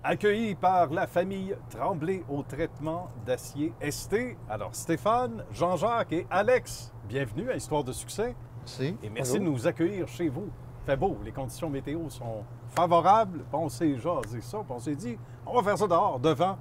accueilli par la famille Tremblay au traitement d'acier ST. Alors Stéphane, Jean-Jacques et Alex, bienvenue à Histoire de succès. Merci. Et merci de nous accueillir chez vous. Il fait beau, les conditions météo sont favorables. Puis on s'est jasé ça, puis on s'est dit, on va faire ça dehors, devant,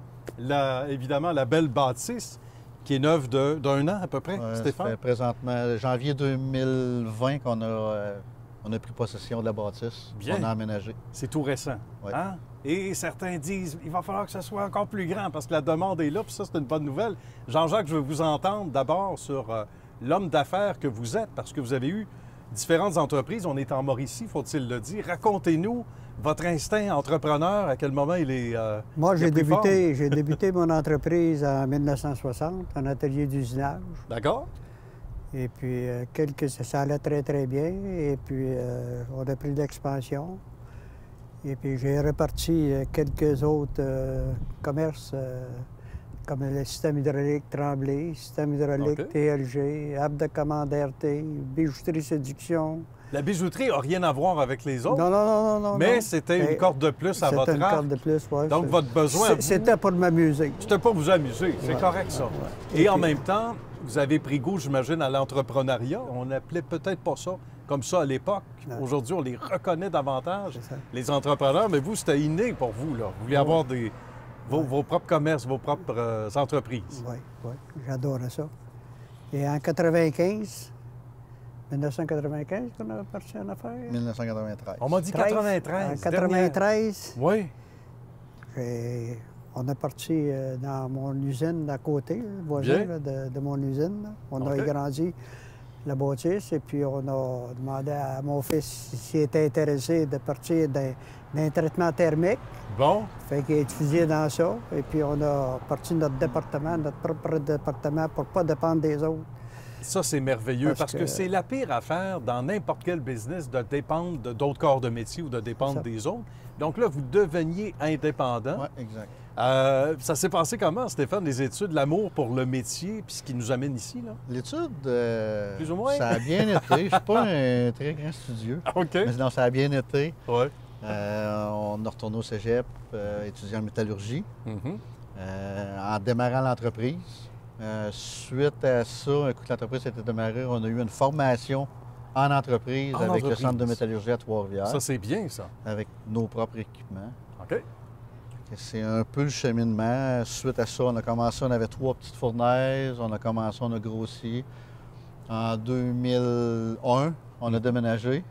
évidemment, la belle bâtisse qui est neuve d'un an à peu près, Stéphane. Ça fait présentement janvier 2020 qu'on a pris possession de la bâtisse. Bien. On a aménagé. C'est tout récent. Oui. Hein? Et certains disent il va falloir que ça soit encore plus grand parce que la demande est là, puis ça, c'est une bonne nouvelle. Jean-Jacques, je veux vous entendre d'abord sur l'homme d'affaires que vous êtes, parce que vous avez eu différentes entreprises. On est en Mauricie, faut-il le dire. Racontez-nous votre instinct entrepreneur, à quel moment il est. Moi, il a pris forme. j'ai débuté mon entreprise en 1960, en atelier d'usinage. D'accord? Et puis, ça allait très, très bien. Et puis, on a pris de l'expansion. Et puis, j'ai reparti quelques autres commerces, comme le système hydraulique Tremblay, système hydraulique OK. TLG, Arbre de commande RT, bijouterie Séduction. La bijouterie n'a rien à voir avec les autres, Non. mais c'était une corde de plus à votre C'était une arc. corde de plus, oui. Donc, votre besoin à vous, C'était pour m'amuser. c'était pas vous amuser. C'est Ouais. correct, ça. Ouais. Et en puis- même temps, vous avez pris goût, j'imagine, à l'entrepreneuriat. On n'appelait peut-être pas ça comme ça à l'époque. Non. Aujourd'hui, on les reconnaît davantage, C'est ça. les entrepreneurs. Mais vous, c'était inné pour vous, là. Vous vouliez avoir vos propres commerces, vos propres entreprises. Oui, j'adorais ça. Et en 1995 qu'on a parti en affaires. 1993. On m'a dit 93. En 93, Oui. on est parti dans mon usine d'à côté, le voisin Bien. là, de mon usine. Là. On OK. a agrandi la bâtisse et puis on a demandé à mon fils s'il était intéressé de partir d'un traitement thermique. Bon. Fait qu'il a étudié dans ça. Et puis on a parti notre département, notre propre département, pour ne pas dépendre des autres. Ça, c'est merveilleux parce Parce que que- c'est la pire affaire dans n'importe quel business de dépendre d'autres corps de métier ou de dépendre C'est ça. des autres. Donc là, vous deveniez indépendant. Oui, exact. Ça s'est passé comment, Stéphane, les études, l'amour pour le métier, puis ce qui nous amène ici, là? L'étude, Plus ou moins. ça a bien été. Je ne suis pas un très grand studieux, OK. mais non, ça a bien été. Oui. On est retourné au cégep, étudiant en métallurgie, en démarrant l'entreprise. Suite à ça, écoute, l'entreprise a été démarrée, on a eu une formation en entreprise En avec entreprise. le centre de métallurgie à Trois-Rivières, Ça, c'est bien, ça. avec nos propres équipements. OK. C'est un peu le cheminement. Suite à ça, on a commencé, on avait 3 petites fournaises, on a commencé, on a grossi. En 2001, on a déménagé.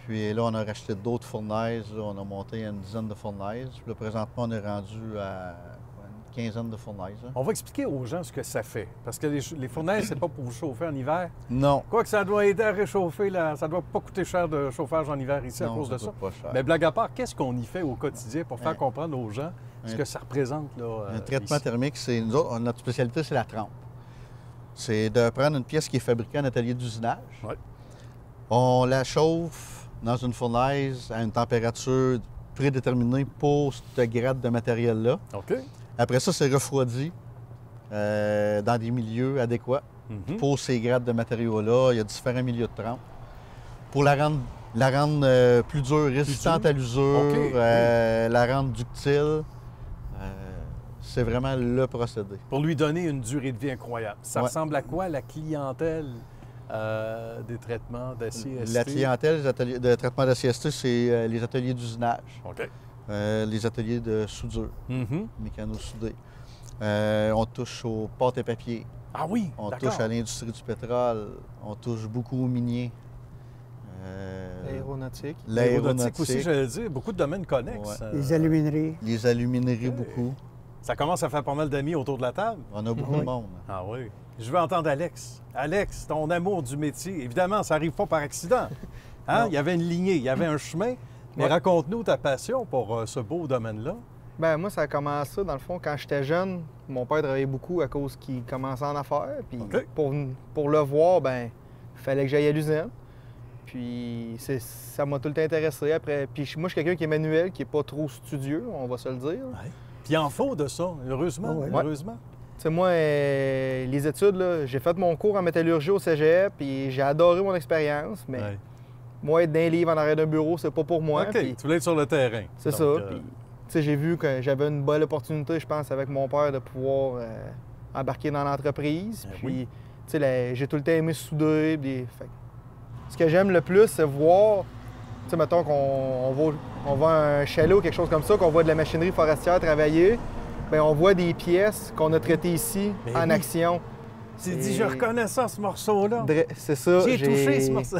Puis là, on a racheté d'autres fournaises. Là, on a monté une dizaine de fournaises. Puis là, présentement, on est rendu à une quinzaine de fournaises. Hein. On va expliquer aux gens ce que ça fait. Parce que les fournaises, c'est pas pour vous chauffer en hiver. Non. Quoique ça doit aider à réchauffer, là, ça doit pas coûter cher de chauffage en hiver ici à Non, cause de ça ça. coûte pas cher. Mais blague à part, qu'est-ce qu'on y fait au quotidien pour faire Un- comprendre aux gens ce un- que ça représente, là, Un traitement ici? thermique, c'est nous autres, notre spécialité, c'est la trempe. C'est de prendre une pièce qui est fabriquée en atelier d'usinage. Ouais. On la chauffe dans une fournaise à une température prédéterminée pour ce grade de matériel-là. OK. Après ça, c'est refroidi dans des milieux adéquats Mhm. pour ces grades de matériaux-là. Il y a différents milieux de trempe. Pour la rendre plus dure, résistante dure? à l'usure, OK. la rendre ductile. C'est vraiment le procédé. Pour lui donner une durée de vie incroyable. Ça Ouais. ressemble à quoi, la clientèle des traitements d'acier ST? La clientèle des ateliers de traitement d'acier ST, c'est les ateliers d'usinage, OK. les ateliers de soudure, Mhm. mécano-soudés. On touche aux pâtes et papiers, Ah oui, on d'accord. touche à l'industrie du pétrole, on touche beaucoup aux miniers. Aéronautique. L'aéronautique aussi, j'allais dire, beaucoup de domaines connexes. Ouais. Les alumineries. Les alumineries, OK. beaucoup. Ça commence à faire pas mal d'amis autour de la table. On a beaucoup de monde. Ah oui. Je veux entendre Alex. Alex, ton amour du métier, évidemment, ça n'arrive pas par accident. Hein? Non. Il y avait une lignée, il y avait un chemin. Mais Ouais. raconte-nous ta passion pour ce beau domaine-là. Ben moi, ça a commencé, dans le fond, quand j'étais jeune. Mon père travaillait beaucoup à cause qu'il commençait en affaires. Puis OK. pour le voir, ben il fallait que j'aille à l'usine. Puis ça m'a tout le temps intéressé. Après, puis moi, je suis quelqu'un qui est manuel, qui n'est pas trop studieux, on va se le dire. Puis il en faut de ça, heureusement. Ah ouais. Heureusement. Tu sais, moi, les études, là, j'ai fait mon cours en métallurgie au cégep, puis j'ai adoré mon expérience, mais Ouais. moi, être dans un livre en arrière d'un bureau, c'est pas pour moi. OK, puis tu voulais être sur le terrain. c'est Donc, ça. Puis, tu sais, j'ai vu que j'avais une bonne opportunité, je pense, avec mon père de pouvoir embarquer dans l'entreprise. Ben Puis, oui. tu sais, j'ai tout le temps aimé souder. Ce que j'aime le plus, c'est voir, tu sais, mettons on va à un chalet ou quelque chose comme ça, qu'on voit de la machinerie forestière travailler, bien, on voit des pièces qu'on a traitées ici Ben en oui. action. Tu dit, je reconnais ça, ce morceau-là. C'est ça. J'ai touché ce morceau.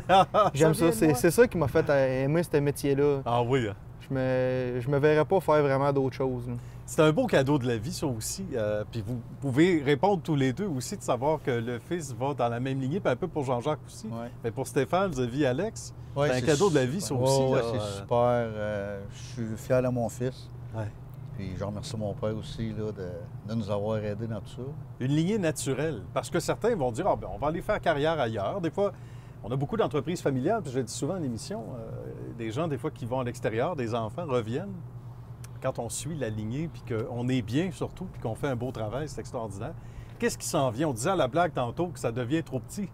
J'aime ça. vient de moi. C'est ça qui m'a fait aimer ce métier-là. Ah oui, hein. Je me verrais pas faire vraiment d'autres choses, là. C'est un beau cadeau de la vie, ça aussi. Puis vous pouvez répondre tous les deux aussi de savoir que le fils va dans la même lignée, puis un peu pour Jean-Jacques aussi. Ouais. Mais pour Stéphane, vis-à-vis Alex, Ouais, c'est un cadeau de la vie, ça Ouais, aussi. ouais, là. c'est super. Je suis fier de mon fils. Ouais. Puis je remercie mon père aussi là, de nous avoir aidés dans tout ça. Une lignée naturelle. Parce que certains vont dire, ah, ben, on va aller faire carrière ailleurs. Des fois, on a beaucoup d'entreprises familiales, puis je le dis souvent en émission, des gens, des fois, qui vont à l'extérieur, des enfants reviennent. Quand on suit la lignée, puis qu'on est bien surtout, puis qu'on fait un beau travail, c'est extraordinaire. Qu'est-ce qui s'en vient? On disait à la blague tantôt que ça devient trop petit.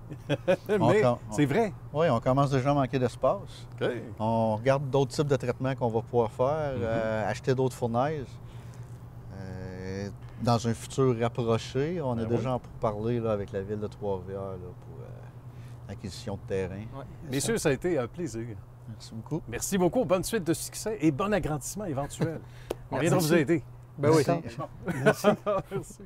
Mais c'est vrai. Oui, on commence déjà à manquer d'espace. OK. On regarde d'autres types de traitements qu'on va pouvoir faire, acheter d'autres fournaises. Dans un futur rapproché, on est Ben déjà en pourparlers là, avec la ville de Trois-Rivières là, pour l'acquisition de terrain. Messieurs, ça a été un plaisir. Merci beaucoup. Merci beaucoup. Bonne suite de succès et bon agrandissement éventuel. On viendra vous Merci. aider. Ben oui. D'accord. Merci. Merci.